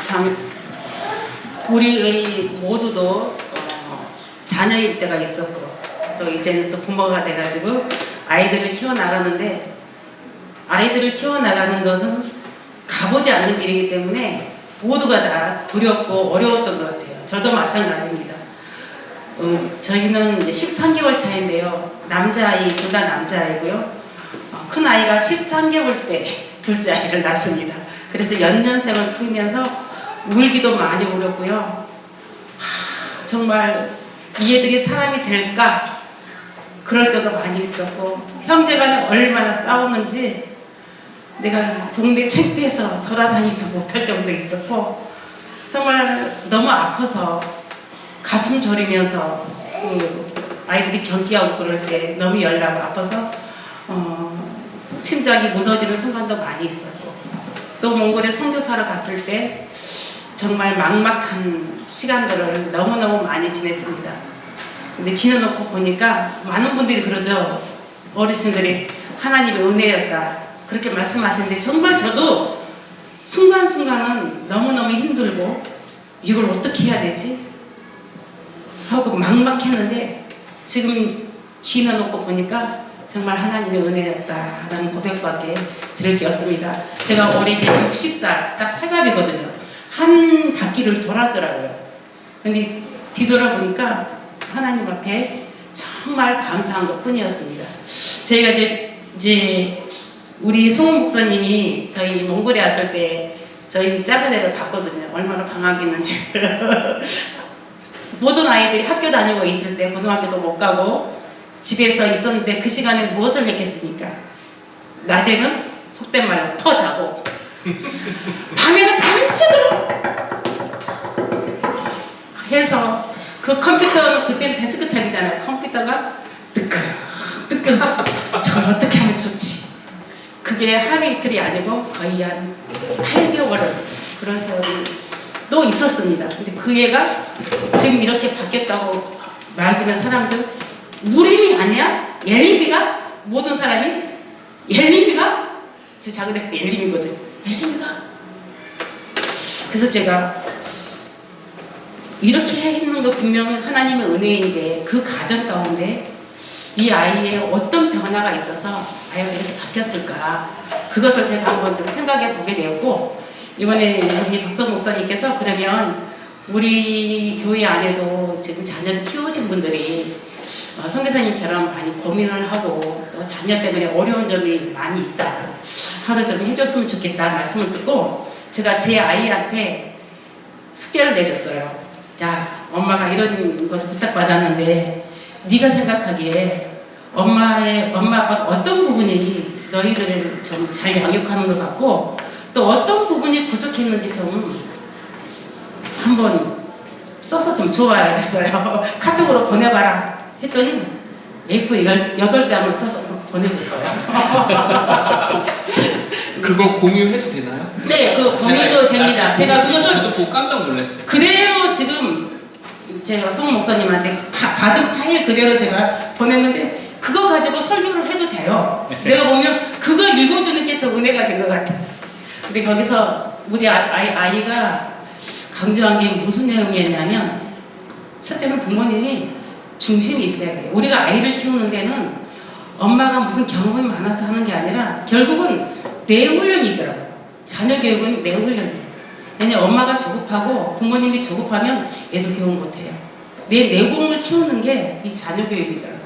참 우리의 모두도 자녀일 때가 있었고 또 이제는 또 부모가 돼가지고 아이들을 키워나가는데 아이들을 키워나가는 것은 가보지 않는 일이기 때문에 모두가 다 두렵고 어려웠던 것 같아요. 저도 마찬가지입니다. 저희는 13개월 차인데요. 남자아이, 둘 다 남자아이고요. 큰 아이가 13개월 때 둘째 아이를 낳습니다. 그래서 연년생을 크면서 울기도 많이 울었고요. 정말 이 애들이 사람이 될까? 그럴 때도 많이 있었고 형제간에 얼마나 싸우는지 내가 동네 창피해서 돌아다니지도 못할 정도 있었고 정말 너무 아파서 가슴 졸이면서 아이들이 경기하고 그럴 때 너무 열나고 아파서 심장이 무너지는 순간도 많이 있었고 또 몽골에 선교사로 갔을 때 정말 막막한 시간들을 너무너무 많이 지냈습니다. 근데 지내놓고 보니까 많은 분들이 그러죠. 어르신들이 하나님의 은혜였다 그렇게 말씀하시는데 정말 저도 순간순간은 너무너무 힘들고 이걸 어떻게 해야 되지? 하고 막막했는데 지금 지내놓고 보니까 정말 하나님의 은혜였다라는 고백밖에 드릴 게 없습니다. 제가 올해 60살 딱 회갑이거든요. 한 바퀴를 돌았더라고요. 근데 뒤돌아보니까 하나님 앞에 정말 감사한 것 뿐이었습니다. 저희가 이제 우리 송은 목사님이 저희 몽골에 왔을 때 저희 작은 애를 봤거든요. 얼마나 방학했는지. 모든 아이들이 학교 다니고 있을 때 고등학교도 못 가고 집에서 있었는데 그 시간에 무엇을 했겠습니까? 낮에는 속된 말로 터자고 밤에는 밤새도록 해서 그 컴퓨터 그때는 데스크탑이잖아요. 컴퓨터가 뜨끈 저걸 어떻게 하면 좋지? 그게 하루 이틀이 아니고 거의 한 8개월을 그런 세월이 또 있었습니다. 근데 그 애가 지금 이렇게 바뀌었다고 말하면 사람들 무림이 아니야? 옐림이가? 모든 사람이 옐림이가? 제 작은 애가 옐림이거든. 옐림이가? 그래서 제가 이렇게 했는 거 분명히 하나님의 은혜인데 그 가정 가운데 이 아이의 어떤 변화가 있어서 아이가 이렇게 바뀌었을까 그것을 제가 한번 좀 생각해 보게 되었고 이번에 우리 박성 목사님께서 그러면 우리 교회 안에도 지금 자녀를 키우신 분들이 선교사님처럼 많이 고민을 하고 또 자녀 때문에 어려운 점이 많이 있다 하루 좀 해줬으면 좋겠다 말씀을 듣고 제가 제 아이한테 숙제를 내줬어요. 야 엄마가 이런 걸 부탁받았는데 네가 생각하기에 엄마 아빠가 어떤 부분이 너희들을 좀 잘 양육하는 것 같고 또 어떤 부분이 부족했는지 좀 한번 써서 좀 줘봐야겠어요. 카톡으로 보내봐라 했더니 A4 8장을 써서 보내줬어요. 그거 공유해도 되나요? 네, 그 공유도 됩니다. 제가 그것을 저도 보고 깜짝 놀랐어요. 그대로 지금 제가 송 목사님한테 받은 파일 그대로 제가 보냈는데 그거 가지고 설교를 해도 돼요. 내가 보면 그거 읽어주는 게 더 은혜가 된 것 같아. 근데 거기서 우리 아이가 강조한 게 무슨 내용이었냐면 첫째는 부모님이 중심이 있어야 돼요. 우리가 아이를 키우는 데는 엄마가 무슨 경험이 많아서 하는 게 아니라 결국은 내 훈련이 있더라고요. 자녀 교육은 내 훈련이에요. 왜냐면 엄마가 조급하고 부모님이 조급하면 애도 교육 못해요. 내 내공을 키우는 게 이 자녀 교육이더라고요.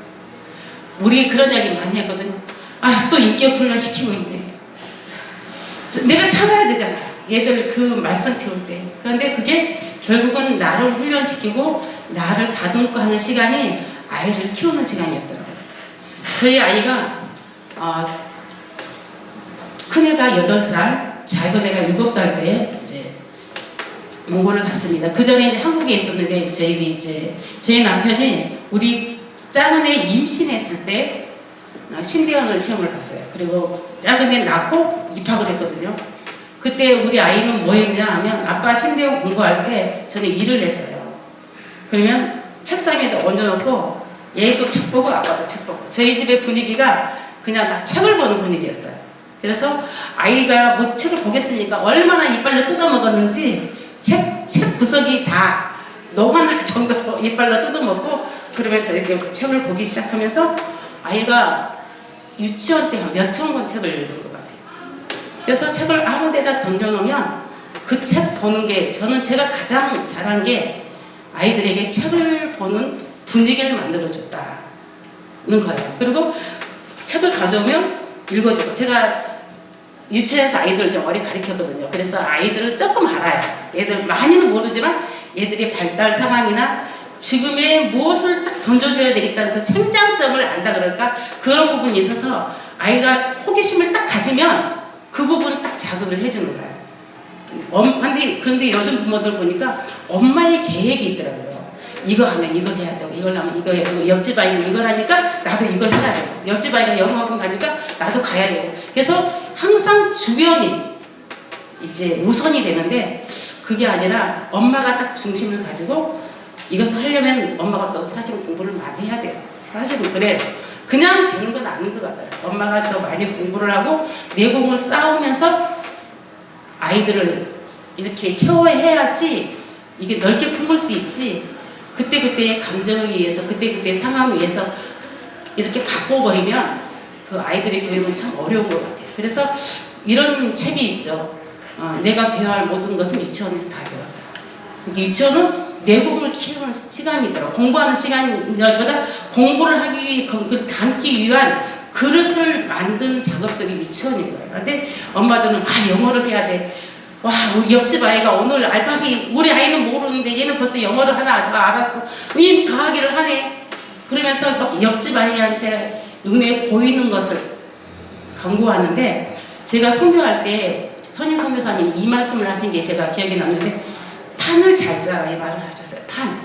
우리 그런 이야기 많이 했거든요. 아, 또 인격 훈련 시키고 있네. 내가 참아야 되잖아요. 얘들 그 말썽 피울 때. 그런데 그게 결국은 나를 훈련시키고 나를 다듬고 하는 시간이 아이를 키우는 시간이었더라고요. 저희 아이가 큰애가 8살, 작은 애가 7살 때 이제 몽골을 갔습니다. 그 전에 한국에 있었는데 저희 남편이 우리 작은 애 임신했을 때 신대원을 시험을 봤어요. 그리고 작은 애 낳고 입학을 했거든요. 그때 우리 아이는 뭐 했냐 하면 아빠 신대원 공부할 때 저는 일을 했어요. 그러면 책상에다 얹어놓고 얘도 책 보고 아빠도 책 보고 저희 집의 분위기가 그냥 다 책을 보는 분위기였어요. 그래서 아이가 뭐 책을 보겠으니까 얼마나 이빨로 뜯어먹었는지 책 구석이 다 녹아날 정도로 이빨로 뜯어먹고 그러면서 이렇게 책을 보기 시작하면서 아이가 유치원 때 한 몇천 권 책을 읽은 것 같아요. 그래서 책을 아무 데다 던져놓으면 그 책 보는 게 저는 제가 가장 잘한 게 아이들에게 책을 보는 분위기를 만들어줬다는 거예요. 그리고 책을 가져오면 읽어주고 제가 유치원에서 아이들 좀 오래 가르쳤거든요. 그래서 아이들을 조금 알아요. 얘들 많이는 모르지만 얘들의 발달 상황이나 지금의 무엇을 딱 던져줘야 되겠다는 그 생장점을 안다 그럴까? 그런 부분이 있어서 아이가 호기심을 딱 가지면 그 부분을 딱 자극을 해주는 거예요. 그런데 요즘 부모들 보니까 엄마의 계획이 있더라고요. 이거 하면 이걸 해야 되고 이걸 하면 이거 해야 되고 옆집 아이는 이걸 하니까 나도 이걸 해야 되고 옆집 아이가 영어학원 가니까 나도 가야 되고 그래서 항상 주변이 이제 우선이 되는데 그게 아니라 엄마가 딱 중심을 가지고 이것을 하려면 엄마가 또 사실 공부를 많이 해야 돼요. 사실은 그래요. 그냥 되는 건 아닌 것 같아요. 엄마가 더 많이 공부를 하고 내공을 쌓으면서 아이들을 이렇게 케어해야지 이게 넓게 품을 수 있지 그때그때의 감정에 의해서 그때그때 상황에 의해서 이렇게 바꿔버리면 그 아이들의 교육은 참 어려운 것 같아요. 그래서 이런 책이 있죠. 내가 배워야 할 모든 것은 유치원에서 다 배웠다. 유치원은 내공을 키우는 시간이더라고요. 공부하는 시간이라기보다 공부를 하기 그 담기 위한 그릇을 만드는 작업들이 유치원인 거예요. 근데 엄마들은 영어를 해야 돼. 와, 우리 옆집 아이가 오늘 알파벳 우리 아이는 모르는데 얘는 벌써 영어를 하나 다 알았어. 이 더하기를 하네. 그러면서 막 옆집 아이한테 눈에 보이는 것을 강구하는데 제가 선교할 때 선임 선교사님 이 말씀을 하신 게 제가 기억에 남는데 판을 잘 짜라 이 말을 하셨어요. 판.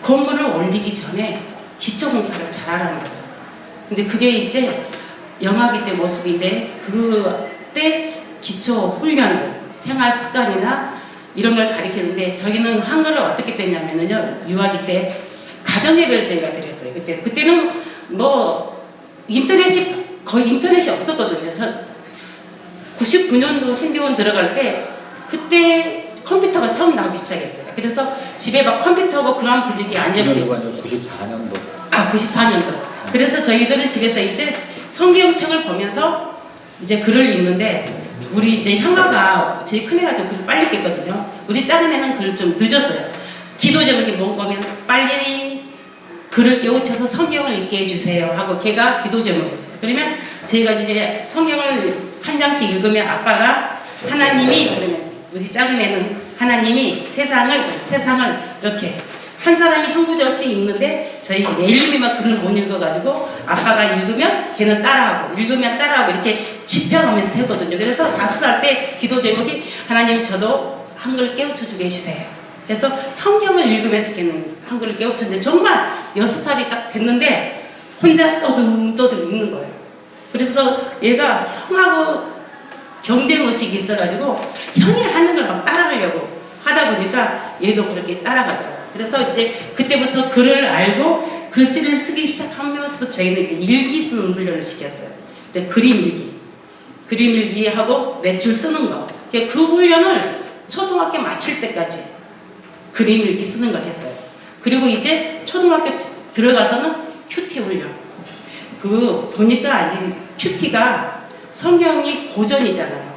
건물을 올리기 전에 기초공사를 잘하라는 거죠. 근데 그게 이제 영아기 때 모습인데 그때 기초 훈련들, 생활 습관이나 이런 걸 가르치는데 저희는 한글을 어떻게 뗐냐면요. 유아기 때 가정예배를 저희가 드렸어요. 그때는 뭐 거의 인터넷이 없었거든요. 저 99년도 신비원 들어갈 때 그때 컴퓨터가 처음 나오기 시작했어요. 그래서 집에 막 컴퓨터고 그런 분위기 아니었거든요. 94년도. 94년도. 그래서 저희들은 집에서 이제 성경책을 보면서 이제 글을 읽는데 우리 이제 형아가 제일 큰애가 좀 글을 빨리 깼거든요. 우리 작은 애는 글을 좀 늦었어요. 기도 제목이 뭔가면 빨리 글을 깨우쳐서 성경을 읽게 해주세요 하고 걔가 기도 제목이었어요. 그러면 저희가 이제 성경을 한 장씩 읽으면 아빠가 하나님이 그러면 우리 작은 애는 하나님이 세상을 이렇게 한 사람이 한 구절씩 읽는데 저희 내일님만 글을 못 읽어가지고 아빠가 읽으면 걔는 따라하고 읽으면 따라하고 이렇게 집혀가면서 했거든요. 그래서 5살 때 기도 제목이 하나님 저도 한글 깨우쳐주게 해주세요. 그래서 성경을 읽으면서 걔는 한글을 깨우쳤는데 정말 6살이 딱 됐는데 혼자 떠듬떠듬 읽는 거예요. 그래서 얘가 형하고 경쟁의식이 있어가지고 형이 하는 걸 막 따라하려고 하다 보니까 얘도 그렇게 따라가더라고요. 그래서 이제 그때부터 글을 알고 글씨를 쓰기 시작하면서 저희는 이제 일기 쓰는 훈련을 시켰어요. 근데 그림 일기 하고 몇 줄 쓰는 거. 그 훈련을 초등학교 마칠 때까지 그림 일기 쓰는 걸 했어요. 그리고 이제 초등학교 들어가서는 큐티 훈련. 보니까 이 큐티가 성경이 고전이잖아요.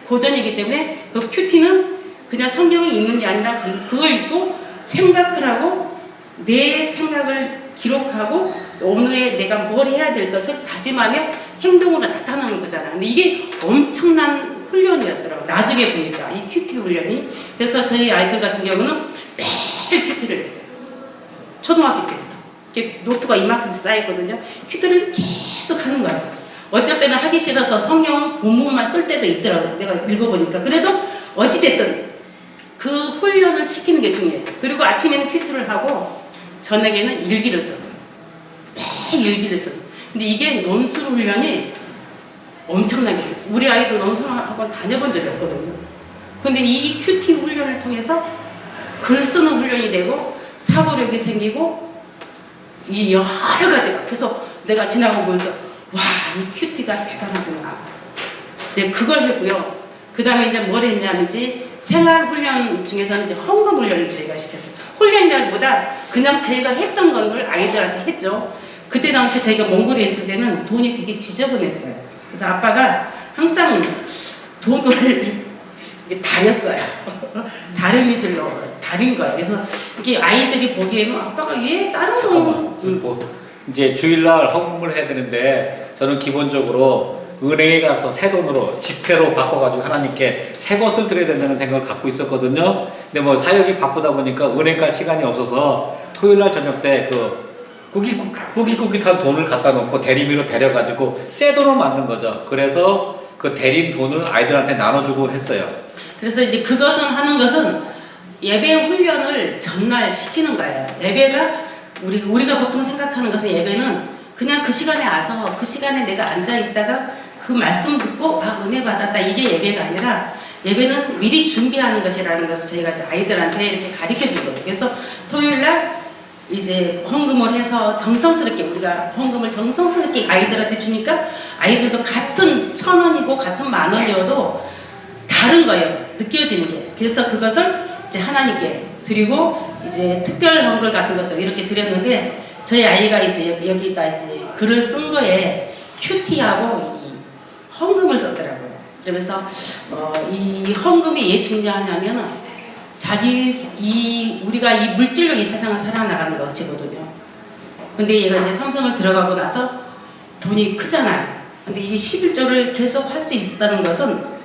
고전이기 때문에 그 큐티는 그냥 성경을 읽는 게 아니라 그걸 읽고 생각을 하고 내 생각을 기록하고 오늘의 내가 뭘 해야 될 것을 다짐하며 행동으로 나타나는 거잖아요. 근데 이게 엄청난 훈련이었더라고요. 나중에 보니까 이 큐티 훈련이. 그래서 저희 아이들 같은 경우는 매일 큐티를 했어요. 초등학교 때부터. 이렇게 노트가 이만큼 쌓였거든요. 큐티를 계속 하는 거예요. 어쩔 때는 하기 싫어서 성경 본문만 쓸 때도 있더라고요. 내가 읽어보니까. 그래도 어찌됐든 그 훈련을 시키는 게 중요했어요. 그리고 아침에는 큐티를 하고 저녁에는 일기를 썼어요. 매일 일기를 썼어요. 근데 이게 논술 훈련이 엄청나게 우리 아이도 논술학원 다녀본 적이 없거든요. 근데 이 큐티 훈련을 통해서 글 쓰는 훈련이 되고 사고력이 생기고 이 여러 가지가 그래서 내가 지나고 보면서 와, 이 큐티가 대단하구나. 이제 그걸 했고요. 그 다음에 이제 뭘 했냐면 이제 생활 훈련 중에서는 이제 헌금 훈련을 저희가 시켰어요. 훈련이라기보다 그냥 저희가 했던 걸 아이들한테 했죠. 그때 당시 저희가 몽골에 있을 때는 돈이 되게 지저분했어요. 그래서 아빠가 항상 돈을 이게 다렸어요. 다름이질로 다린 거예요. 그래서 이게 아이들이 보기에는 아빠가 얘 다른 거 잠깐만. 이제 주일날 헌금을 해야 되는데 저는 기본적으로 은행에 가서 새 돈으로 지폐로 바꿔가지고 하나님께 새 것을 드려야 된다는 생각을 갖고 있었거든요. 근데 뭐 사역이 바쁘다 보니까 은행 갈 시간이 없어서 토요일날 저녁 때 꾸깃꾸깃한 돈을 갖다 놓고 대리미로 데려가지고 새 돈을 만든 거죠. 그래서 그 대린 돈을 아이들한테 나눠주고 했어요. 그래서 이제 그것은 하는 것은 예배 훈련을 전날 시키는 거예요. 예배가 우리가 보통 생각하는 것은 예배는 그냥 그 시간에 와서 그 시간에 내가 앉아 있다가 그 말씀 듣고 은혜 받았다 이게 예배가 아니라 예배는 미리 준비하는 것이라는 것을 저희가 이제 아이들한테 이렇게 가르쳐 주거든요. 그래서 토요일 날 이제 헌금을 해서 정성스럽게 우리가 헌금을 정성스럽게 아이들한테 주니까 아이들도 같은 1,000원이고 같은 10,000원이어도 다른 거예요. 느껴지는 게. 그래서 그것을 이제 하나님께 드리고 이제 특별 헌금 같은 것도 이렇게 드렸는데 저희 아이가 이제 여기다 이제 글을 쓴 거에 큐티하고 이 헌금을 썼더라고요. 그러면서 이 헌금이 왜 중요하냐면은 우리가 이 물질로 이 세상을 살아나가는 것이거든요. 근데 얘가 이제 성성을 들어가고 나서 돈이 크잖아요. 근데 이 11조를 계속 할 수 있었다는 것은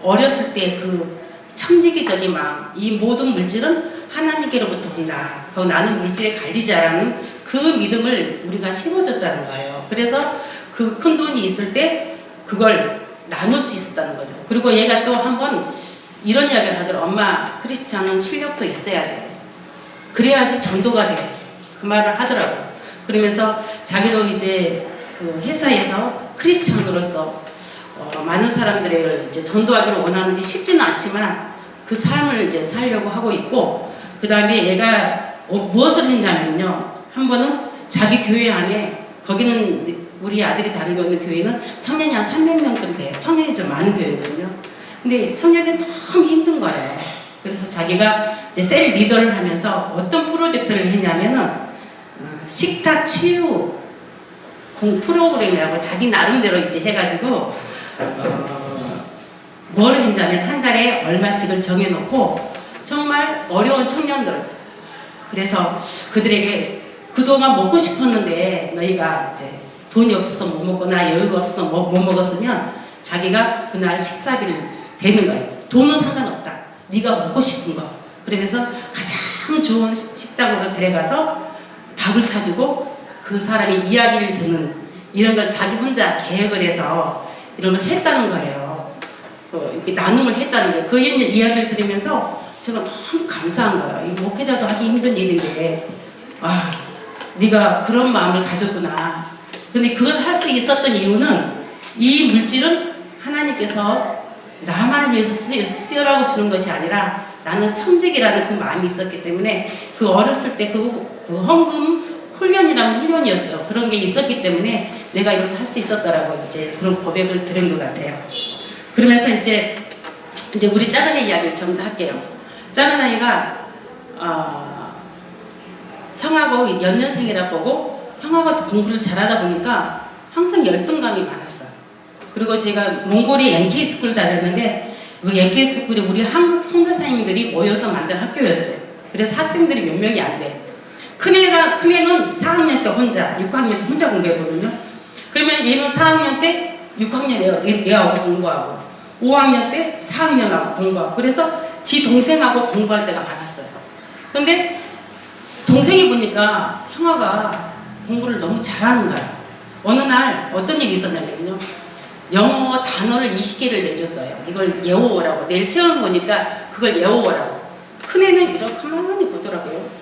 어렸을 때 그 천지기적인 마음, 이 모든 물질은 하나님께로부터 온다. 그리고 나는 물질에 갈리지 않는 그 믿음을 우리가 심어줬다는 거예요. 그래서 그 큰 돈이 있을 때 그걸 나눌 수 있었다는 거죠. 그리고 얘가 또 한번 이런 이야기를 하더라고요. 엄마, 크리스찬은 실력도 있어야 돼. 그래야지 전도가 돼. 그 말을 하더라고요. 그러면서 자기도 이제 그 회사에서 크리스찬으로서 많은 사람들을 이제 전도하기를 원하는 게 쉽지는 않지만 그 삶을 이제 살려고 하고 있고, 그 다음에 얘가 무엇을 했냐면요. 한 번은 자기 교회 안에, 거기는 우리 아들이 다니고 있는 교회는 청년이 한 300명쯤 돼요. 청년이 좀 많은 교회거든요. 근데 청년이 너무 힘든 거예요. 그래서 자기가 이제 셀 리더를 하면서 어떤 프로젝트를 했냐면은 식탁 치유 프로그램이라고 자기 나름대로 이제 해가지고 뭘 했냐면 한 달에 얼마씩을 정해놓고 정말 어려운 청년들, 그래서 그들에게 그동안 먹고 싶었는데 너희가 이제 돈이 없어서 못 먹거나 여유가 없어서 못 먹었으면 자기가 그날 식사비를 대는 거예요. 돈은 상관없다. 네가 먹고 싶은 거. 그러면서 가장 좋은 식당으로 데려가서 밥을 사주고 그 사람의 이야기를 듣는, 이런 걸 자기 혼자 계획을 해서 이런 걸 했다는 거예요. 이렇게 나눔을 했다는 거예요. 그 이야기를 들으면서 제가 너무 감사한 거예요. 이 목회자도 하기 힘든 일인데 네가 그런 마음을 가졌구나. 근데 그걸 할 수 있었던 이유는 이 물질은 하나님께서 나만을 위해서 쓰여라고 주는 것이 아니라 나는 청직이라는 그 마음이 있었기 때문에 그 어렸을 때 그 헌금 훈련이라는 훈련이었죠. 그런 게 있었기 때문에 내가 이렇게 할 수 있었더라고. 이제 그런 고백을 들은 것 같아요. 그러면서 이제 우리 작은 애 이야기를 좀 더 할게요. 작은 아이가 형하고 연년생이라 보고 형하고 공부를 잘하다 보니까 항상 열등감이 많았어요. 그리고 제가 몽골의 NK 스쿨 다녔는데 그 NK 스쿨이 우리 한국 선교사님들이 모여서 만든 학교였어요. 그래서 학생들이 몇 명이 안 돼. 큰애는 4학년 때 혼자, 6학년 때 혼자 공부했거든요. 그러면 얘는 4학년 때 6학년 애하고 공부하고 5학년 때 4학년하고 공부하고, 그래서 지 동생하고 공부할 때가 많았어요. 근데 동생이 보니까 형아가 공부를 너무 잘하는 거야. 어느 날 어떤 일이 있었냐면요. 영어 단어를 20개를 내줬어요. 이걸 외워오라고. 내일 시험 보니까 그걸 외워오라고. 큰애는 이렇게 가만히 보더라고요.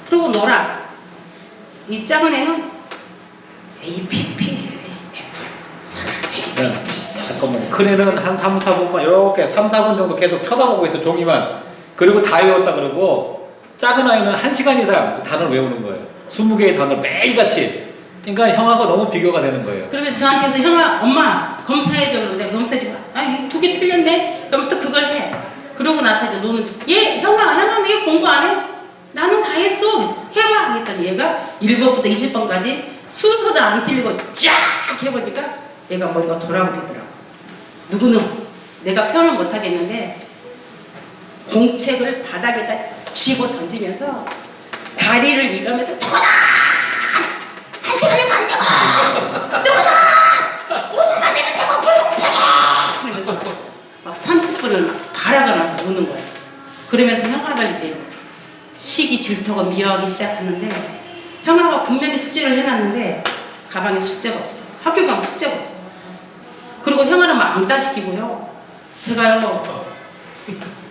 그러고 놀아. 이 작은 애는 APP, 사랑, 잠깐만요. 큰애는 한 3, 4분만 이렇게 3, 4분 정도 계속 쳐다보고 있어, 종이만. 그리고 다 외웠다 그러고, 작은 아이는 1시간 이상 그 단어를 외우는 거예요. 20개의 단어를 매일같이. 그러니까 형하고 너무 비교가 되는 거예요. 그러면 저한테서 형아, 엄마 검사해줘. 그러는데 검사해주고, 이거 2개 틀렸네? 그럼 또 그걸 해. 그러고 나서 이제 노는 형아 너 공부 안 해? 나는 다 했어. 해봐. 했더니 얘가 1번부터 20번까지 순서도 안 틀리고 쫙 해보니까 얘가 머리가 돌아버리더라고. 누구는 내가 표현을 못 하겠는데 공책을 바닥에다 쥐고 던지면서 다리를 이러면서 누구다! 한 시간에도 안 되고! 누구다! 5분만 해도 되고 불공평해! 그러면서 막 30분을 바라가 나서 우는 거야. 그러면서 형아를 이제 시기 질투가 미워하기 시작하는데 형아가 분명히 숙제를 해놨는데 가방에 숙제가 없어. 학교 가면 숙제가 없어. 그리고 형아는 막 앙따시키고요. 제가요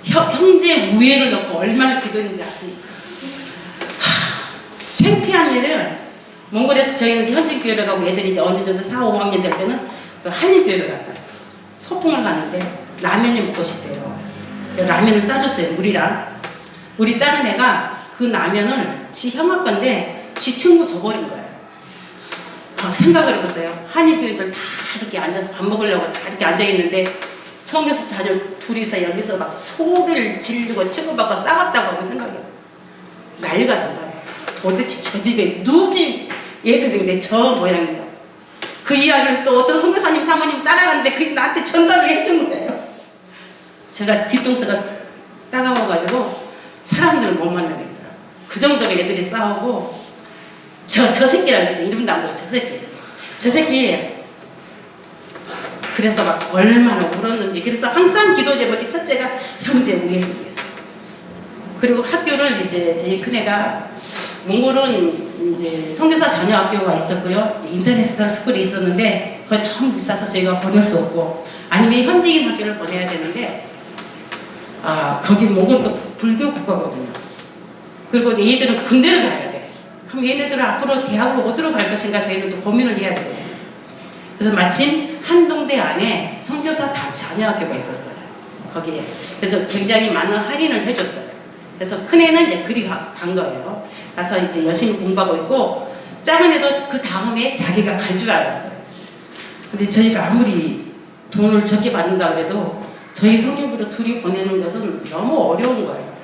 형제 우애를 넣고 얼마나 기도했는지 아십니까? 창피한 일을 몽골에서 저희는 현진교회를 가고 애들이 이제 어느 정도 4, 5학년 될 때는 그 한인교회를 갔어요. 소풍을 가는데 라면이 먹고 싶대요. 라면을 싸줬어요. 우리 작은 애가 그 라면을 지 형아 건데 지 친구 줘버린 거예요. 생각을 해보세요. 한인교회들 다 이렇게 앉아서 밥 먹으려고 다 이렇게 앉아있는데 성교사 자녀 둘이서 여기서 막 소리를 지르고 치고받고 싸웠다고 하고 생각해요. 난리가 난 거예요. 도대체 저 집에 누집 얘들인데 저 모양이에요. 그 이야기를 또 어떤 선교사님 사모님 따라갔는데 그게 나한테 전달을 해준 거예요. 제가 뒤통수가 따가워가지고 사람들을 못 만나겠더라고요. 그 정도로 애들이 싸우고 저 새끼라고 했어요. 이름도 안 보여. 저 새끼 그래서 막 얼마나 울었는지. 그래서 항상 기도 제목이 첫째가 형제 우애를 위해서. 그리고 학교를 이제 저희 큰애가 몽골은 이제 선교사 자녀 학교가 있었고요. 인터내셔널 스쿨이 있었는데 그게 너무 비싸서 저희가 보낼 수 없고 아니면 현지인 학교를 보내야 되는데 거기 몽골도 불교 국가거든요. 그리고 얘들은 군대를 가야 돼. 그럼 얘네들은 앞으로 대학으로 어디로 갈 것인가 저희는 또 고민을 해야 돼요. 그래서 마침 한동대 안에 선교사 자녀 학교가 있었어요. 거기에. 그래서 굉장히 많은 할인을 해줬어요. 그래서 큰애는 이제 그리 간 거예요. 가서 이제 열심히 공부하고 있고 작은 애도 그 다음에 자기가 갈 줄 알았어요. 근데 저희가 아무리 돈을 적게 받는다 그래도 저희 성역으로 둘이 보내는 것은 너무 어려운 거예요.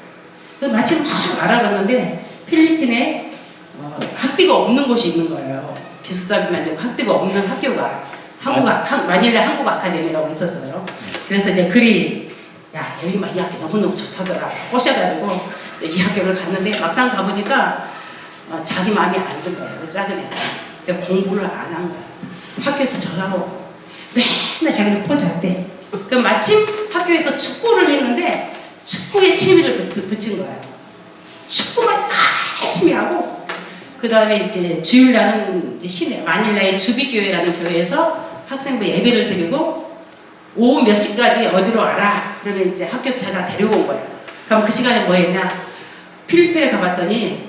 그래서 마침 막 알아봤는데 필리핀에 학비가 없는 곳이 있는 거예요. 기숙사비만 되고 학비가 없는 학교가 마닐라 한국 아카데미라고 있었어요. 그래서 이제 야 여기 이 학교 너무너무 좋다더라 꼬셔가지고 이 학교를 갔는데 막상 가보니까 자기 마음이 안 든 거예요. 작은 애가. 근데 공부를 안 한 거예요. 학교에서 전화오고 맨날 자기는 폰 잤대. 그 마침 학교에서 축구를 했는데 축구에 취미를 붙인 거예요. 축구만 열심히 하고 그 다음에 이제 주일날은 이제 시내 마닐라의 주비교회라는 교회에서 학생부 예배를 드리고 오후 몇 시까지 어디로 와라. 그러면 이제 학교 차가 데려온 거예요. 그럼 그 시간에 뭐 했냐? 필리핀에 가봤더니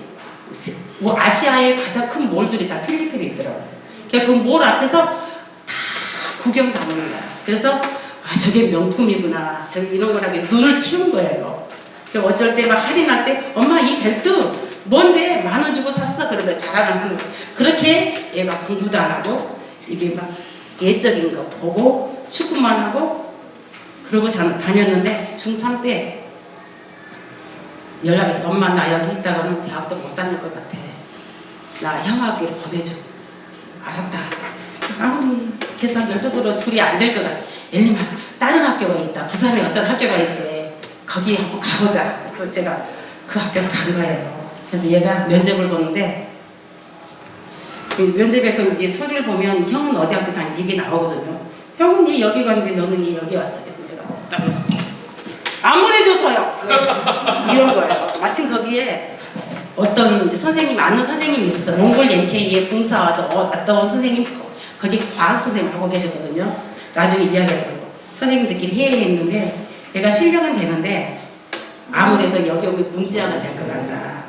아시아의 가장 큰 몰들이 다 필리핀에 있더라고요. 그래서 그 몰 앞에서 다 구경 다니는 거예요. 그래서 저게 명품이구나. 저게 이런 거라고 눈을 키운 거예요. 그래서 어쩔 때 막 할인할 때 엄마 이 벨트 뭔데 10,000원 주고 샀어. 그러면 자랑을 하는 거예요. 그렇게 얘가 공부도 안 하고 이게 막 예적인 거 보고 축구만 하고 그러고 다녔는데 중3 때 연락해서 엄마 나 여기 있다가는 대학도 못 다닐 것 같아. 나 형아학교로 보내줘. 알았다. 아무리 계산 열도로 둘이 안 될 것 같아. 엘리마 다른 학교가 있다. 부산에 어떤 학교가 있대. 거기 한번 가보자. 또 제가 그 학교를 간 거예요. 그래서 얘가 면접을 보는데 면접에 그 이제 소리를 보면 형은 어디 학교 다니지 이게 나오거든요. 형은 여기 갔는데 너는 여기 왔어. 안 보내줘서요. 이런 거예요. 마침 거기에 어떤 이제 선생님 아는 선생님이 있어서 몽골 NK에 봉사하던 선생님 거기 과학 선생님 하고 계시거든요. 나중에 이야기하고 선생님들끼리 회의했는데 얘가 실력은 되는데 아무래도 여기 오면 문제아가 될 것 같다.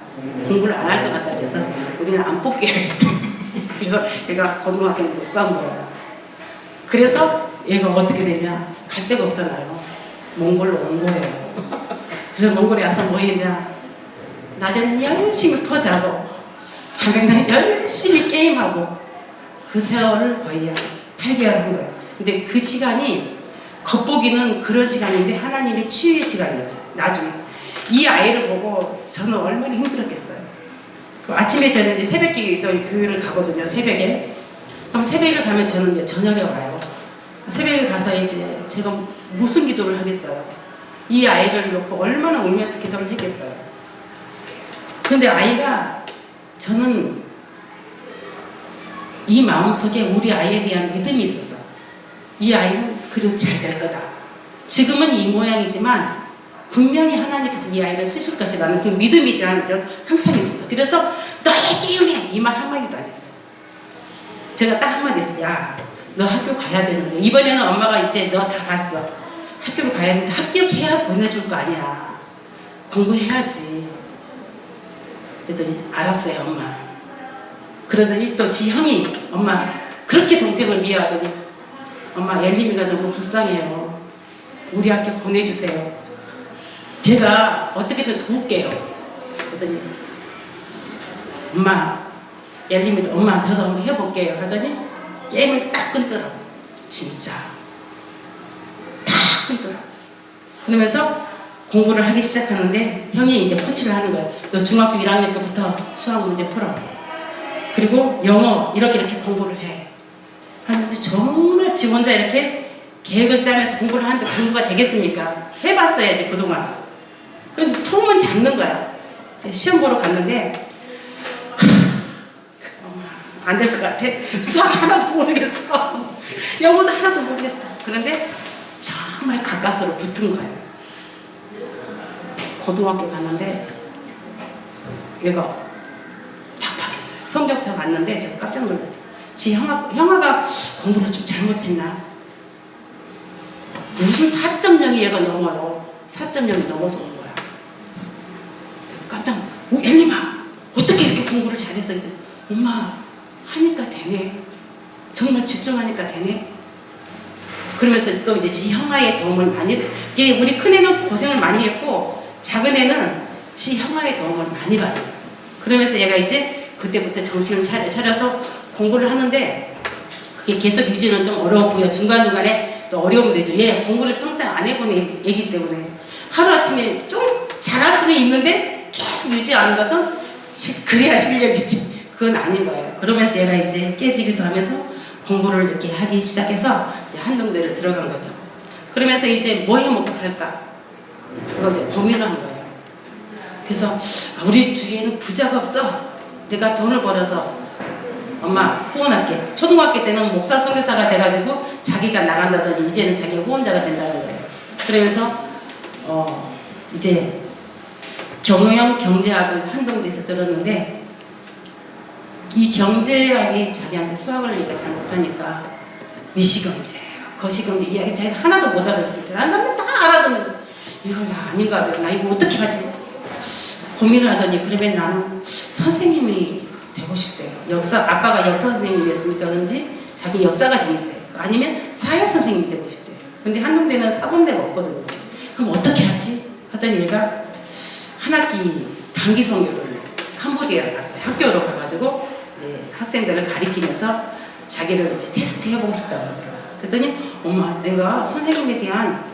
공부를 안 할 것 같다. 그래서 우리는 안 뽑기로 그래서 얘가 고등학교를 못 간 거예요. 그래서 얘가 어떻게 되냐? 갈 데가 없잖아요. 몽골로 온 거예요. 그래서 몽골에 와서 뭐 했냐? 낮에는 열심히 퍼자고 밤에는 열심히 게임하고 그 세월을 거의 한 8개월 한 거예요. 근데 그 시간이 겉보기는 그런 시간인데 하나님의 치유의 시간이었어요. 나중에 이 아이를 보고 저는 얼마나 힘들었겠어요. 그 아침에 저는 이제 새벽에 또 교회를 가거든요. 새벽에. 그럼 새벽에 가면 저는 이제 저녁에 와요. 새벽에 가서 이제 제가 무슨 기도를 하겠어요. 이 아이를 놓고 얼마나 울면서 기도를 했겠어요. 근데 아이가, 저는 이 마음속에 우리 아이에 대한 믿음이 있었어요. 이 아이는 그래도 잘 될 거다. 지금은 이 모양이지만 분명히 하나님께서 이 아이를 쓰실 것이라는 그 믿음이 저한테 항상 있었어요. 그래서 너희 깨우해! 이 말 한마디도 안 했어요. 제가 딱 한마디 했어요. 야, 너 학교 가야 되는데 이번에는 엄마가 이제 너 다 봤어. 학교를 가야 되는데 합격해야 보내줄 거 아니야. 공부해야지. 그랬더니 알았어요 엄마. 그러더니 또 지 형이 엄마 그렇게 동생을 미워하더니 엄마 엘림이가 너무 불쌍해요. 우리 학교 보내주세요. 제가 어떻게든 도울게요. 그랬더니 엄마 엘림이도 엄마 저도 한번 해볼게요 하더니 게임을 딱 끊더라고. 진짜 딱 끊더라고. 그러면서 공부를 하기 시작하는데 형이 이제 코치를 하는 거예요. 너 중학교 1학년 때부터 수학 문제 풀어. 그리고 영어 이렇게 공부를 해. 하는데 정말 지 혼자 이렇게 계획을 짜면서 공부를 하는데 공부가 되겠습니까? 해봤어야지 그동안. 폼은 잡는 거야. 시험 보러 갔는데 안 될 것 같아. 수학 하나도 모르겠어. 영어도 하나도 모르겠어. 그런데 정말 가까스로 붙은 거예요. 고등학교 갔는데 얘가 답답했어요. 성적표 봤는데 제가 깜짝 놀랐어요. 지 형아가 공부를 좀 잘못했나? 무슨 4.0이 얘가 넘어요. 4.0이 넘어서 온 거야. 깜짝 엘리마 어떻게 이렇게 공부를 잘해서 엄마 하니까 되네. 정말 집중하니까 되네. 그러면서 또 이제 지 형아의 도움을 많이, 이게 우리 큰애는 고생을 많이 했고 작은 애는 지 형아의 도움을 많이 받아요. 그러면서 얘가 이제 그때부터 정신을 차려서 공부를 하는데 그게 계속 유지는 좀 어려웠고요. 중간중간에 또 어려움도 있죠. 얘 공부를 평생 안 해본 애기 때문에 하루아침에 좀 잘할 수는 있는데 계속 유지하는 것은 그래야 실력이지. 그건 아닌 거예요. 그러면서 얘가 이제 깨지기도 하면서 공부를 이렇게 하기 시작해서 이제 한동대를 들어간 거죠. 그러면서 이제 뭐 해 먹고 살까? 그거 이제 고민을 한 거예요. 그래서 우리 주위에는 부자가 없어. 내가 돈을 벌어서 엄마 후원할게. 초등학교 때는 목사 선교사가 돼가지고 자기가 나간다더니 이제는 자기가 후원자가 된다는 거예요. 그러면서 이제 경영 경제학을 한동대에서 들었는데 이 경제학이 자기한테 수학을 얘가 잘 못하니까 미시경제, 거시경제 이야기 자기가 하나도 못 알아듣는데 다른 사람은 다 알아듣는데 이거 나 아닌가 봐. 나 이거 어떻게 하지? 고민을 하더니 그러면 나는 선생님이 되고 싶대요. 아빠가 역사 선생님이었으니까 그런지 자기 역사가 재밌대요. 아니면 사회 선생님이 되고 싶대요. 근데 한동대는 사범대가 없거든요. 그럼 어떻게 하지? 하더니 얘가 한 학기 단기 선교를 캄보디아에 갔어요. 학교로 가가지고 이제 학생들을 가리키면서 자기를 이제 테스트 해보고 싶다고 하더라고요. 그랬더니 엄마 내가 선생님에 대한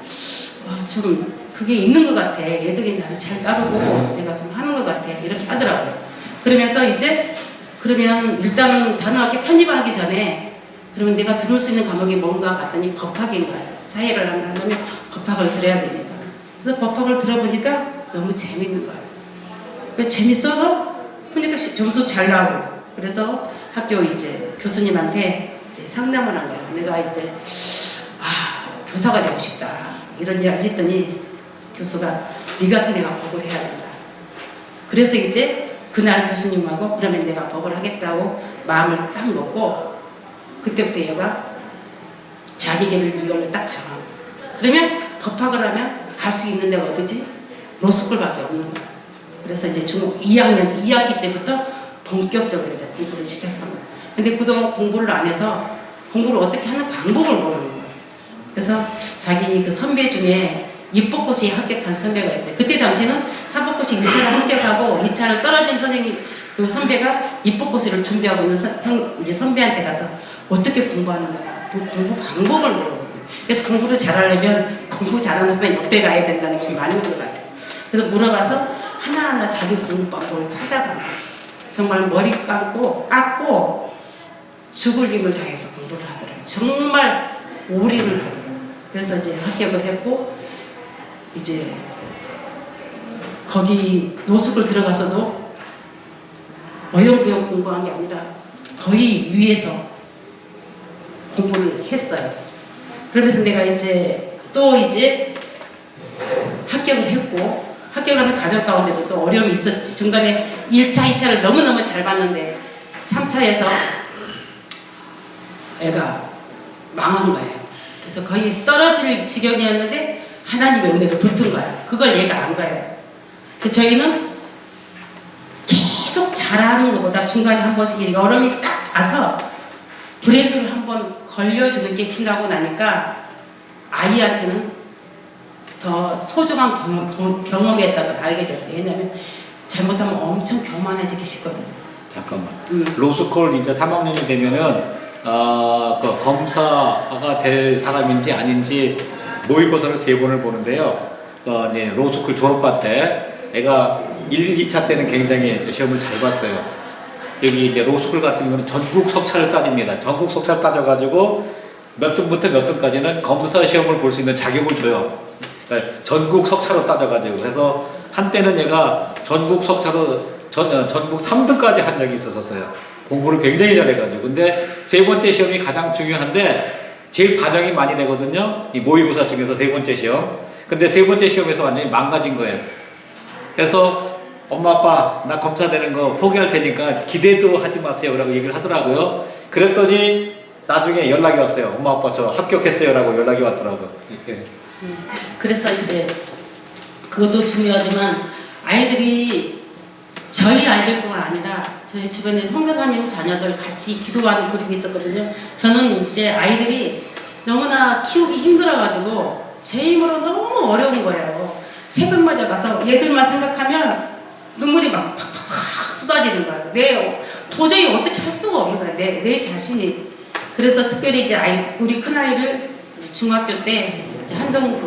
좀 그게 있는 것 같아. 얘들이 나를 잘 따르고 내가 좀 하는 것 같아. 이렇게 하더라고요. 그러면서 이제 그러면 일단 단호하게 편입하기 전에 그러면 내가 들을 수 있는 과목이 뭔가 봤더니 법학인 거예요. 사회를 하려면 법학을 들어야 되니까. 그래서 법학을 들어보니까 너무 재밌는 거예요. 그래서 재밌어서 그러니까 점수 잘 나오고 그래서 학교 이제 교수님한테 이제 상담을 한 거예요. 내가 이제 교사가 되고 싶다 이런 이야기를 했더니 교수가 네 같은 애가 법을 해야 된다. 그래서 이제 그날 교수님하고 그러면 내가 법을 하겠다고 마음을 딱 먹고 그때부터 얘가 자기 길을 이걸로 딱 정하고 그러면 법학을 하면 갈 수 있는 데가 어디지? 로스쿨밖에 없는 거야. 그래서 이제 중학 2학기 때부터 본격적으로 이제 공부를 시작한 거야. 근데 그동안 공부를 안 해서 공부를 어떻게 하는 방법을 모르는 거야. 그래서 자기 그 선배 중에 입법고시에 합격한 선배가 있어요. 그때 당시는 사법고시 1차를 합격하고 2차를 떨어진 선생님, 그 선배가 입법고시를 준비하고 있는 이제 선배한테 가서 어떻게 공부하는 거야. 그 공부 방법을 물어보고 그래서 공부를 잘하려면 공부 잘하는 사람이 옆에 가야 된다는 게 맞는 것 같아요. 그래서 물어봐서 하나하나 자기 공부 방법을 찾아가는 거예요. 정말 머리 깎고 죽을 힘을 다해서 공부를 하더라고요. 정말 올인을 하더라고요. 그래서 이제 합격을 했고 이제 거기 노숙을 들어가서도 어영부영 공부한 게 아니라 거의 위에서 공부를 했어요. 그러면서 내가 이제 또 이제 합격을 했고 합격하는 과정 가운데도 또 어려움이 있었지. 중간에 1차, 2차를 너무너무 잘 봤는데 3차에서 애가 망한 거예요. 그래서 거의 떨어질 지경이었는데 하나님의 은혜로 붙은 거야. 그걸 얘가 안 거예요. 그 저희는 계속 잘하는 것보다 중간에 한 번씩 이 어려움이 딱 와서 브레이크를 한번 걸려주는 게 지나고 나니까 아이한테는 더 소중한 경험이었다고 알게 됐어요. 왜냐하면 잘못하면 엄청 교만해지기 쉽거든요. 잠깐만. 로스쿨 이제 3학년이 되면은 그 검사가 될 사람인지 아닌지 모의고사를 3번을 보는데요. 이제 로스쿨 졸업반 때 애가 1, 2차 때는 굉장히 시험을 잘 봤어요. 여기 이제 로스쿨 같은 경우는 전국 석차를 따집니다. 전국 석차를 따져가지고 몇 등부터 몇 등까지는 검사 시험을 볼 수 있는 자격을 줘요. 그러니까 전국 석차로 따져가지고 그래서 한때는 얘가 전국 석차로 전국 3등까지 한 적이 있었어요. 공부를 굉장히 잘해가지고. 근데 3번째 시험이 가장 중요한데 제일 반영이 많이 되거든요. 이 모의고사 중에서 3번째 시험. 근데 3번째 시험에서 완전히 망가진 거예요. 그래서 엄마 아빠 나 검사 되는 거 포기할 테니까 기대도 하지 마세요 라고 얘기를 하더라고요. 그랬더니 나중에 연락이 왔어요. 엄마 아빠 저 합격했어요 라고 연락이 왔더라고요. 이렇게. 그래서 이제 그것도 중요하지만 아이들이 저희 아이들뿐만 아니라 저희 주변에 선교사님 자녀들 같이 기도하는 그룹이 있었거든요. 저는 이제 아이들이 너무나 키우기 힘들어가지고 제 힘으로 너무 어려운 거예요. 새벽마다 가서 얘들만 생각하면 눈물이 막 팍팍팍 쏟아지는 거예요. 도저히 어떻게 할 수가 없는 거예요. 내 자신이. 그래서 특별히 이제 우리 큰아이를 중학교 때 한동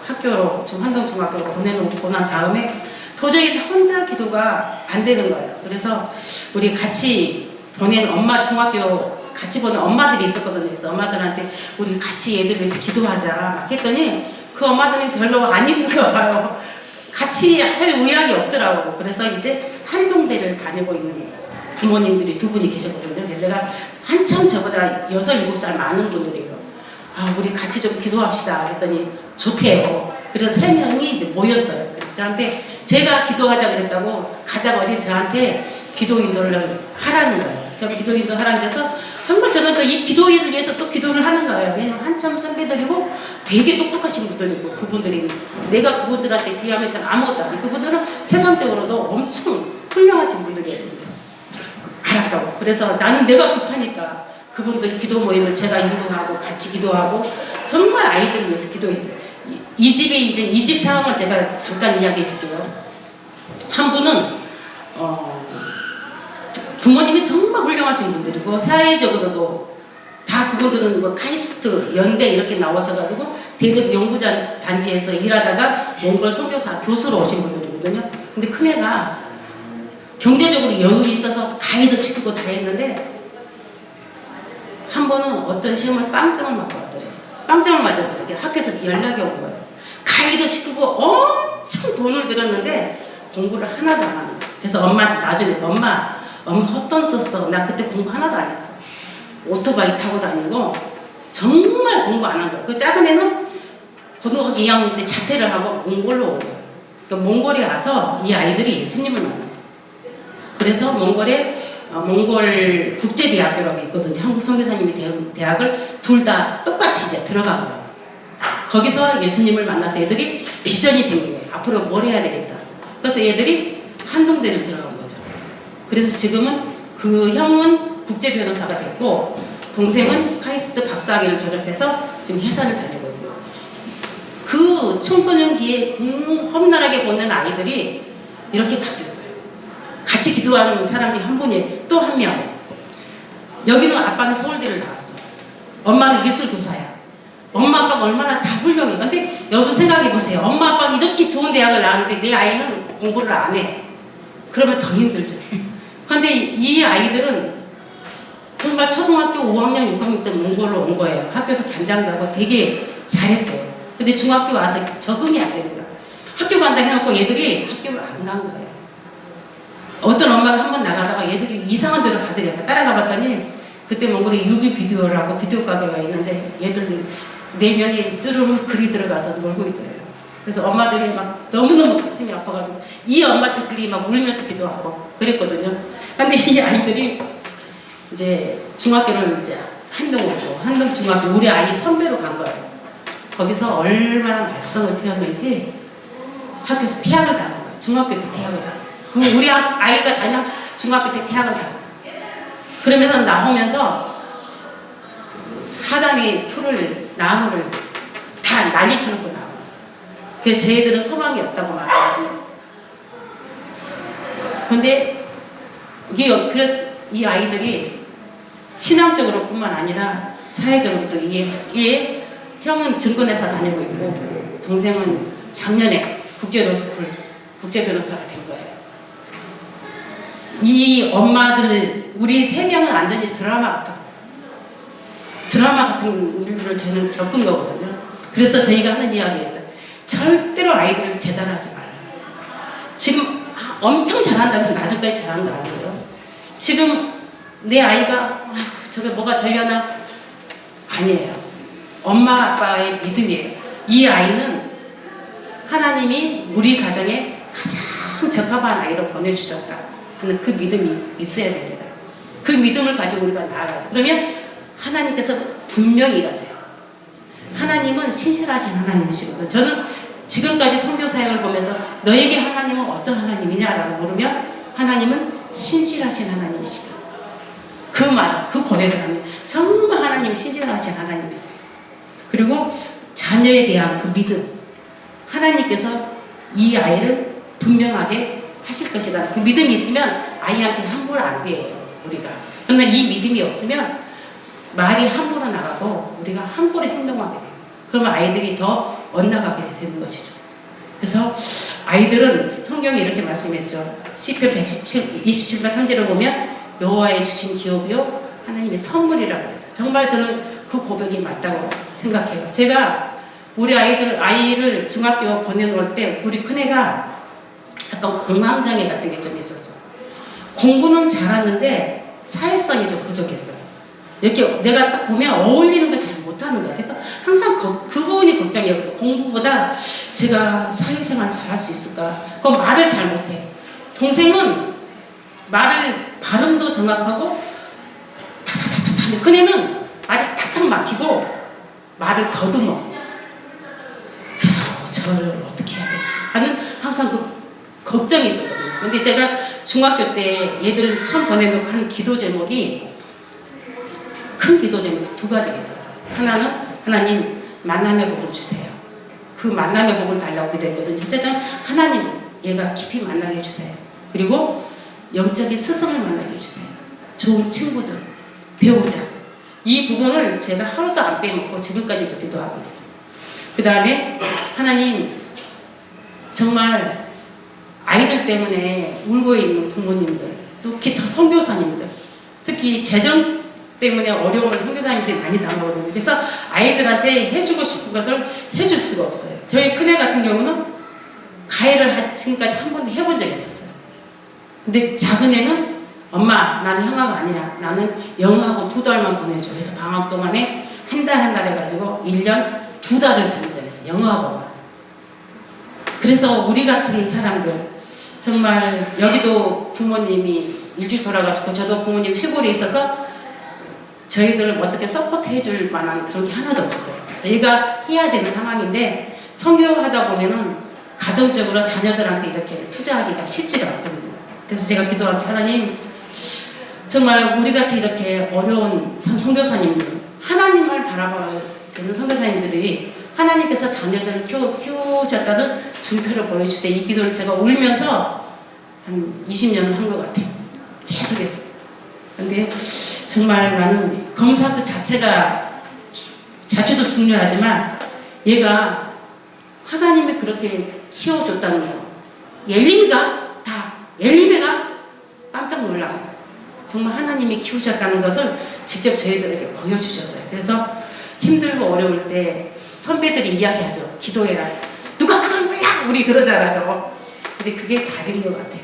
학교로 한동 중학교로 보내놓고 난 다음에 도저히 혼자 기도가 안 되는 거예요. 그래서 우리 같이 보낸 중학교 같이 보낸 엄마들이 있었거든요. 그래서 엄마들한테 우리 같이 얘들 위해서 기도하자 막 했더니 그 엄마들은 별로 안 힘들어요. 같이 할 의향이 없더라고. 그래서 이제 한동대를 다니고 있는 부모님들이 2분이 계셨거든요. 내가 한참 저보다 6, 7살 많은 분들이에요. 우리 같이 좀 기도합시다 했더니 좋대요. 그래서 3명이 이제 모였어요. 그래서 저한테 제가 기도하자 그랬다고 가장 어린 저한테 기도 인도를 하라는 거예요. 그럼 기도 인도 하라 그래서 정말 저는 또 이 기도인을 위해서 또 기도를 하는 거예요. 왜냐면 한참 선배들이고 되게 똑똑하신 분들이고 그분들이 내가 그분들한테 비하면 전 아무것도 아니에요. 그분들은 세상적으로도 엄청 훌륭하신 분들이에요. 알았다고. 그래서 나는 내가 급하니까 그분들 기도 모임을 제가 인도하고 같이 기도하고 정말 아이들을 위해서 기도했어요. 이 집 상황을 제가 잠깐 이야기해 줄게요. 한 분은 부모님이 정말 훌륭하신 분들이고 사회적으로도 다 그분들은 뭐 카이스트, 연대 이렇게 나오셔가지고 대기업 연구단지에서 일하다가 몽골 선교사 교수로 오신 분들이거든요. 근데 큰애가 경제적으로 여유가 있어서 가이드 시키고 다 했는데 한 번은 어떤 시험을 빵점을 맞고 왔더래요. 빵점을 맞았더래요. 학교에서 연락이 온 거예요. 가이드 시키고 엄청 돈을 들였는데 공부를 하나도 안 하는 거예요. 그래서 엄마한테 나중에 엄마 헛돈 썼어. 나 그때 공부 하나도 안 했어. 오토바이 타고 다니고 정말 공부 안 한 거예요. 그 작은 애는 고등학교 2학년 때 자퇴를 하고 몽골로 온 거예요. 그러니까 몽골에 와서 이 아이들이 예수님을 만난 거예요. 그래서 몽골 국제대학교라고 있거든요. 한국 선교사님이 대학을 둘 다 똑같이 이제 들어간 거예요. 거기서 예수님을 만나서 애들이 비전이 생긴 거예요. 앞으로 뭘 해야 되겠다. 그래서 애들이 한동대를 들어간 거죠. 그래서 지금은 그 형은 국제 변호사가 됐고 동생은 카이스트 박사학위를 졸업해서 지금 회사를 다니고 있고 그 청소년기에 험난하게 보는 아이들이 이렇게 바뀌었어요. 같이 기도하는 사람이 한 분이 또 한 명. 여기는 아빠는 서울대를 나왔어. 엄마는 미술교사야. 엄마 아빠가 얼마나 다 훌륭해. 근데 여러분 생각해보세요. 엄마 아빠가 이렇게 좋은 대학을 나왔는데 내 아이는 공부를 안 해. 그러면 더 힘들죠. 근데 이 아이들은 정말 초등학교 5학년, 6학년 때 몽골로 온 거예요. 학교에서 반장도 하고 되게 잘했대요. 근데 중학교 와서 적응이 안 되는 거야. 학교 간다 해놓고 얘들이 학교를 안 간 거예요. 어떤 엄마가 한 번 나가다가 얘들이 이상한 데로 가더래요. 따라가 봤더니 그때 몽골에 유비 비디오라고 비디오 가게가 있는데 얘들 4명이 뚜루룩 그리 들어가서 놀고 있더래요. 그래서 엄마들이 막 너무너무 가슴이 아파가지고 이 엄마들끼리 막 울면서 기도하고 그랬거든요. 근데 이 아이들이 이제 중학교를 이제 한동 중학교 우리 아이 선배로 간 거예요. 거기서 얼마나 말썽을 피웠는지 학교에서 퇴학을 당한 거예요. 중학교 때 퇴학을 당했어요. 그럼 우리 아이가 다니는 중학교 때 퇴학을 당한 거예요. 그러면서 나오면서 하단에 풀을 나무를 다 난리 쳐놓고 나와요. 그래서 쟤들은 소망이 없다고 말해요. 근데 이 아이들이 신앙적으로 뿐만 아니라 사회적으로도 이게 형은 증권회사 다니고 있고 동생은 작년에 국제 변호사가 된 거예요. 이 엄마들 우리 3명은 완전히 드라마 같은 일들을 저는 겪은 거거든요. 그래서 저희가 하는 이야기가 있어요. 절대로 아이들을 재단하지 말아요. 지금 엄청 잘한다 해서 나중까지 잘하는 거 아니에요. 지금 내 아이가 저게 뭐가 되려나? 아니에요. 엄마 아빠의 믿음이에요. 이 아이는 하나님이 우리 가정에 가장 적합한 아이로 보내주셨다 하는 그 믿음이 있어야 됩니다. 그 믿음을 가지고 우리가 나아가요. 그러면 하나님께서 분명히 일하세요. 하나님은 신실하신 하나님이시거든요. 저는 지금까지 선교 사역을 보면서 너에게 하나님은 어떤 하나님이냐라고 물으면 하나님은 신실하신 하나님이시다. 그 고백을 하면 정말 하나님 신실하신 하나님이세요. 그리고 자녀에 대한 그 믿음, 하나님께서 이 아이를 분명하게 하실 것이다. 그 믿음이 있으면 아이한테 함부로 안 돼요, 우리가. 그러나 이 믿음이 없으면 말이 함부로 나가고 우리가 함부로 행동하게 돼요. 그러면 아이들이 더 엇나가게 되는 것이죠. 그래서 아이들은 성경에 이렇게 말씀했죠. 시편 27편 3절을 보면 여호와의 주신 기업이요 하나님의 선물이라고 그랬어요. 정말 저는 그 고백이 맞다고 생각해요. 제가 우리 아이를 중학교 보내놓을 때 우리 큰애가 약간 공황장애 같은 게 좀 있었어. 공부는 잘하는데 사회성이 좀 부족했어요. 이렇게 내가 딱 보면 어울리는 걸 잘 못하는 거야. 그래서 항상 그 부분이 걱정이었거든. 공부보다 제가 사회생활 잘할 수 있을까? 그 말을 잘 못해. 동생은 말을 발음도 정확하고 타타타타. 큰애는 말이 탁탁 막히고 말을 더듬어. 그래서 저를 어떻게 해야 되지? 하는 항상 그 걱정이 있었거든요. 근데 제가 중학교 때 얘들을 처음 보내놓고 한 기도 제목이 큰 기도 제목이 2가지가 있었어요. 하나는 하나님 만남의 복을 주세요. 그 만남의 복을 달라고 기도했거든요. 첫째는 하나님 얘가 깊이 만나게 해주세요. 그리고 영적인 스승을 만나게 해주세요. 좋은 친구들, 배우자. 이 부분을 제가 하루도 안 빼먹고 지금까지도 기도하고 있어요. 그 다음에 하나님 정말 아이들 때문에 울고 있는 부모님들, 또 기타 선교사님들, 특히 재정 때문에 어려움을 선교사님들이 많이 당하거든요. 그래서 아이들한테 해주고 싶은 것을 해줄 수가 없어요. 저희 큰애 같은 경우는 가해를 지금까지 한 번도 해본 적이 없었어요. 근데 작은 애는 엄마 나는 형아가 아니야. 나는 영어하고 2달만 보내줘. 그래서 방학 동안에 한 달 해가지고 1년 2달을 다닌 적이 있어요. 영어학원만. 그래서 우리 같은 사람들 정말 여기도 부모님이 일찍 돌아가시고 저도 부모님 시골에 있어서 저희들을 어떻게 서포트 해줄 만한 그런 게 하나도 없었어요. 저희가 해야 되는 상황인데 선교하다 보면은 가정적으로 자녀들한테 이렇게 투자하기가 쉽지가 않거든요. 그래서 제가 기도할 때 하나님 정말 우리같이 이렇게 어려운 선교사님들 하나님을 바라보는 선교사님들이 하나님께서 자녀들을 키우셨다는 증표를 보여주세요. 이 기도를 제가 울면서 한 20년을 한 것 같아요. 계속해서. 근데 정말 나는 검사 그 자체가 자체도 중요하지만 얘가 하나님이 그렇게 키워줬다는 거. 엘리메가 깜짝 놀라. 정말 하나님이 키우셨다는 것을 직접 저희들에게 보여주셨어요. 그래서 힘들고 어려울 때 선배들이 이야기하죠. 기도해라. 누가 그걸 몰라? 우리 그러잖아요. 근데 그게 답인 것 같아요.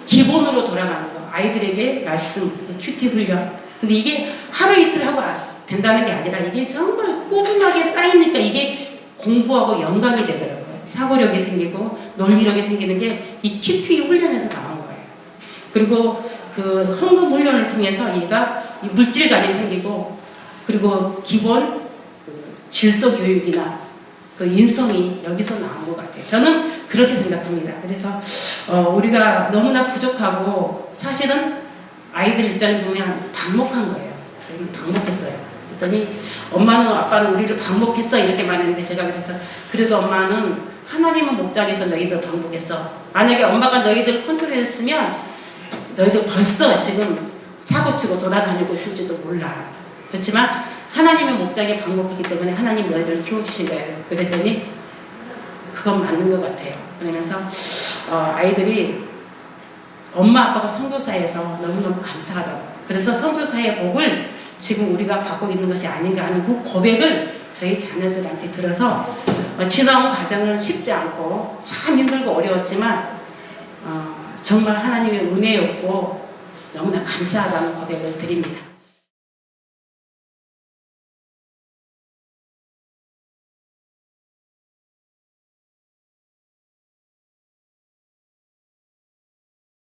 기본으로 돌아가는 거. 아이들에게 말씀, 큐티 훈련. 근데 이게 하루 이틀 하고 된다는 게 아니라 이게 정말 꾸준하게 쌓이니까 이게 공부하고 연관이 되더라고요. 사고력이 생기고 논리력이 생기는 게 이 큐티 훈련에서 나온 거예요. 그리고 그 헌금 훈련을 통해서 얘가 물질관이 생기고 그리고 기본 질서 교육이나 그 인성이 여기서 나온 것 같아요. 저는 그렇게 생각합니다. 그래서 우리가 너무나 부족하고 사실은 아이들 입장에서 보면 방목한 거예요. 방목했어요. 그랬더니 엄마는 아빠는 우리를 방목했어 이렇게 말했는데 제가 그래서 그래도 엄마는 하나님은 목장에서 너희들 방목했어. 만약에 엄마가 너희들 컨트롤했으면 너희들 벌써 지금 사고치고 돌아다니고 있을지도 몰라. 그렇지만 하나님의 목장에 방목했기 때문에 하나님 너희들을 키워주신 거예요. 그랬더니 그건 맞는 것 같아요. 그러면서 아이들이 엄마 아빠가 선교사에서 너무너무 감사하다고. 그래서 선교사의 복을 지금 우리가 받고 있는 것이 아닌가 하는 그 고백을 저희 자녀들한테 들어서 지나온 과정은 쉽지 않고 참 힘들고 어려웠지만 정말 하나님의 은혜였고 너무나 감사하다는 고백을 드립니다.